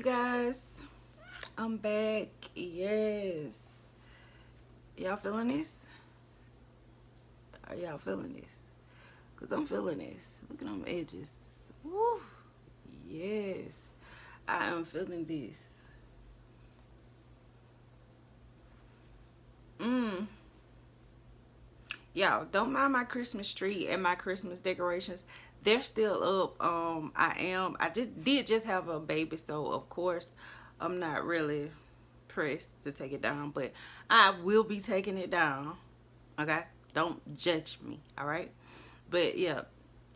guys? I'm back. Yes. Y'all feeling this? Are y'all feeling this? Because I'm feeling this. Look at them edges. Woo. Yes. I am feeling this. Y'all, don't mind my Christmas tree and my Christmas decorations. They're still up. I did just have a baby, so of course I'm not really pressed to take it down, but I will be taking it down. Okay? Don't judge me, all right? But yeah,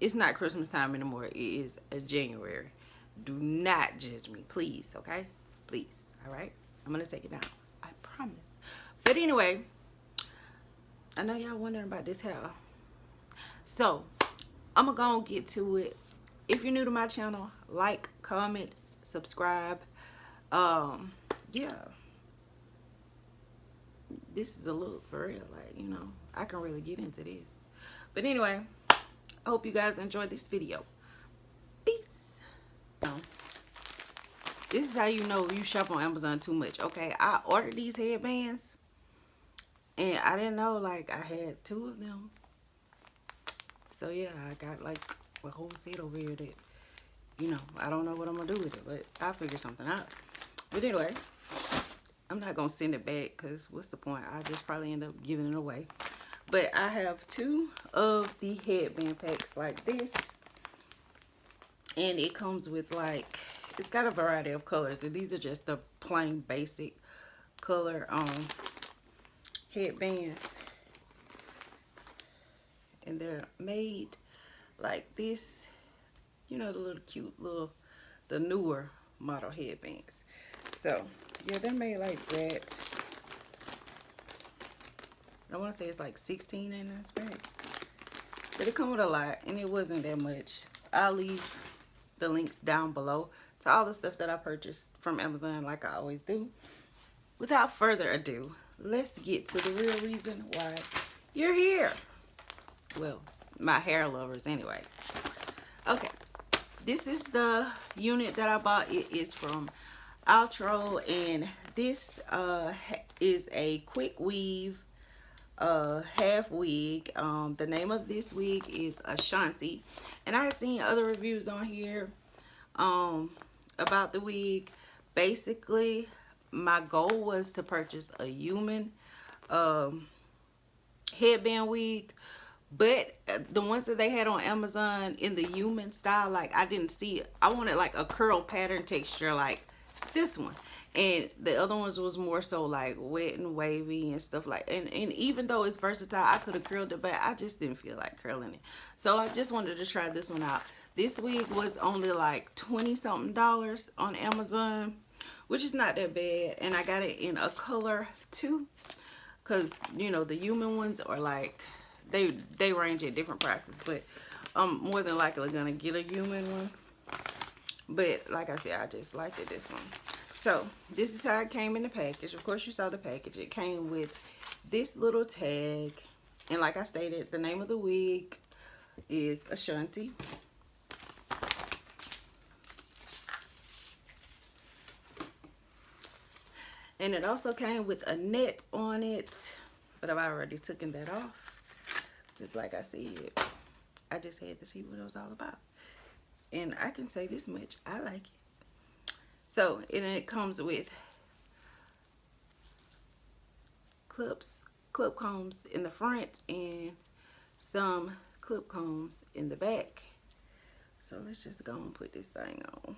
it's not Christmas time anymore. It is January. Do not judge me, please, okay? Please, all right? I'm going to take it down. I promise. But anyway, I know y'all wondering about this hair. So, I'm going to go and get to it. If you're new to my channel, like, comment, subscribe. Yeah. This is a look for real. Like, you know, I can really get into this. But anyway, I hope you guys enjoyed this video. Peace. This is how you know you shop on Amazon too much. Okay, I ordered these headbands. And I didn't know, like, I had 2 of them. So, yeah, I got, like, a whole set over here that, you know, I don't know what I'm going to do with it. But I'll figure something out. But anyway, I'm not going to send it back because what's the point? I'll just probably end up giving it away. But I have 2 of the headband packs like this. And it comes with, like, it's got a variety of colors. And these are just the plain basic color headbands. And they're made like this, you know, the little cute little, the newer model headbands. So yeah, they're made like that. I want to say it's like 16 in this bag, but it comes with a lot and it wasn't that much. I'll leave the links down below to all the stuff that I purchased from Amazon, like I always do. Without further ado, let's get to the real reason why you're here. Well, my hair lovers anyway. Okay, this is the unit that I bought. It is from Outre, and this is a quick weave half wig. The name of this wig is Ashanti, and I had seen other reviews on here about the wig. Basically, my goal was to purchase a human headband wig, but the ones that they had on Amazon in the human style, like, I didn't see it. I wanted like a curl pattern texture like this one, and the other ones was more so like wet and wavy and stuff like, and even though it's versatile, I could have curled it, but I just didn't feel like curling it. So I just wanted to try this one out. This wig was only like $20 something on Amazon, which is not that bad, and I got it in a color too, because you know the human ones are like, they range at different prices, but I'm more than likely gonna get a human one. But like I said, I just liked it, this one. So this is how it came in the package. Of course, you saw the package. It came with this little tag, and like I stated, the name of the wig is Ashanti. And it also came with a net on it, but I've already taken that off. It's like I said, I just had to see what it was all about. And I can say this much, I like it. So, and it comes with clip combs in the front and some clip combs in the back. So let's just go and put this thing on.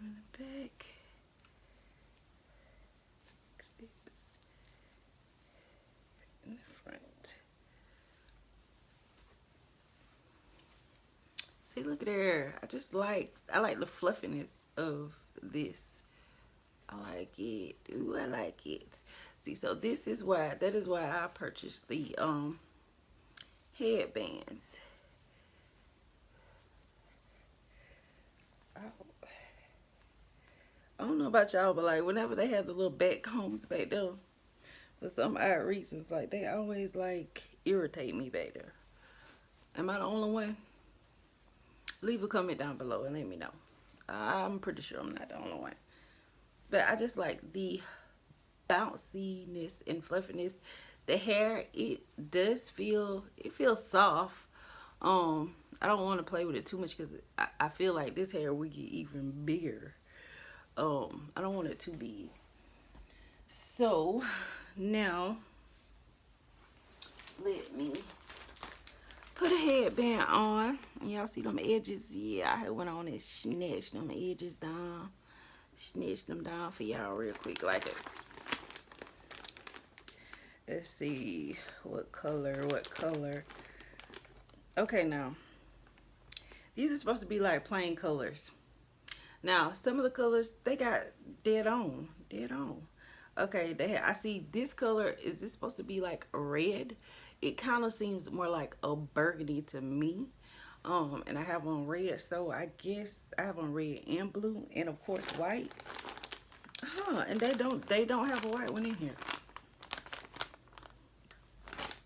In the back. In the front. See, look at there. I like the fluffiness of this. I like it. Ooh, I like it. See, so that is why I purchased the headbands. I don't know about y'all, but like whenever they have the little back combs back there, for some odd reasons, like they always like irritate me back there. Am I the only one? Leave a comment down below and let me know. I'm pretty sure I'm not the only one. But I just like the bounciness and fluffiness. The hair, it does feel, it feels soft. I don't want to play with it too much because I feel like this hair will get even bigger. I don't want it too big. So now let me put a headband on. Y'all see them edges? Yeah, I went on and snatched them edges down. Snatched them down for y'all real quick like it. Let's see what color. Okay, now these are supposed to be like plain colors. Now some of the colors they got dead on. Okay, I see this color. Is this supposed to be like a red? It kind of seems more like a burgundy to me. And I have on red, so I guess I have on red and blue, and of course white. And they don't have a white one in here.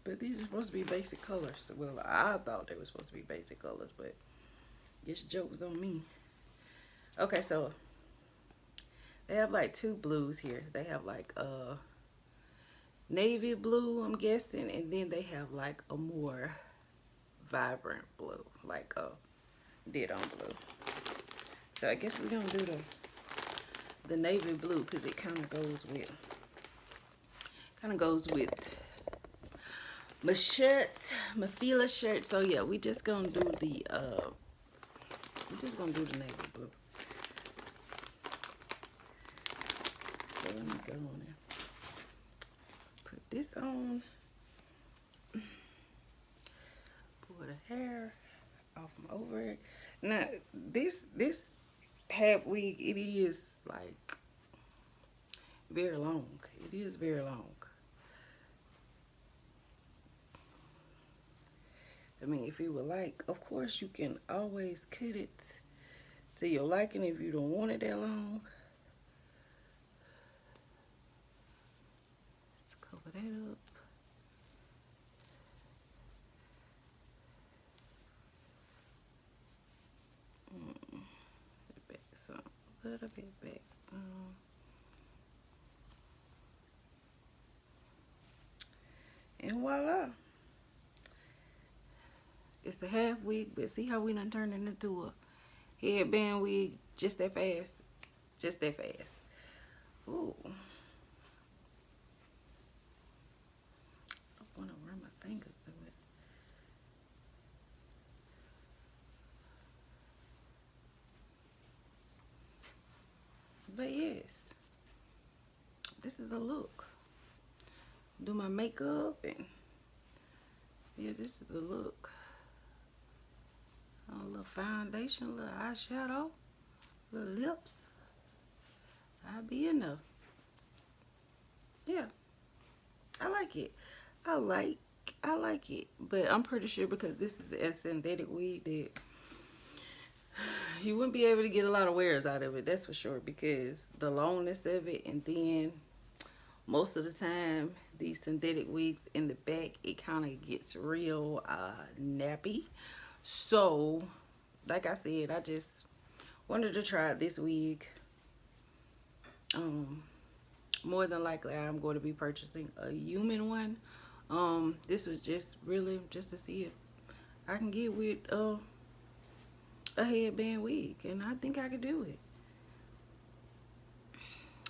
But these are supposed to be basic colors. Well, I thought they were supposed to be basic colors, but this joke's on me. Okay, so they have like two blues here. They have like navy blue, I'm guessing, and then they have like a more vibrant blue, like a dead on blue. So I guess we're gonna do the navy blue because it kind of goes with my shirt, my Fila shirt. So yeah, we just gonna do the navy blue. So let me go on and put this on. Pull the hair off from over it. Now this half wig, it is like very long. It is very long. I mean, if you would like, of course you can always cut it to your liking if you don't want it that long. Let's cover that up. Back some, a little bit back some. And voila. It's a half wig, but see how we done turned it into a headband wig just that fast? Just that fast. Ooh. I don't want to run my fingers through it. But yes, this is a look. Do my makeup and yeah, this is the look. A little foundation, a little eyeshadow, little lips. I'll be enough. Yeah, I like it. I like it. But I'm pretty sure because this is a synthetic wig that you wouldn't be able to get a lot of wears out of it. That's for sure, because the longness of it, and then most of the time these synthetic wigs in the back, it kind of gets real nappy. So like I said, I just wanted to try this wig. More than likely I'm going to be purchasing a human one. This was just really just to see if I can get with a headband wig, and I think I could do it.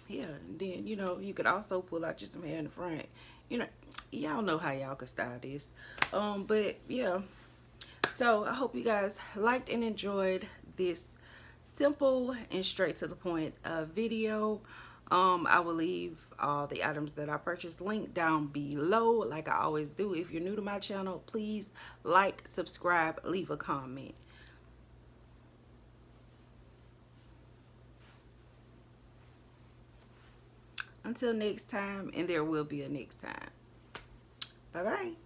Yeah, and then you could also pull out just some hair in the front. Y'all know how y'all could style this. But yeah, so I hope you guys liked and enjoyed this simple and straight to the point video. I will leave all the items that I purchased linked down below, like I always do. If you're new to my channel, please like, subscribe, leave a comment. Until next time, and there will be a next time. Bye bye.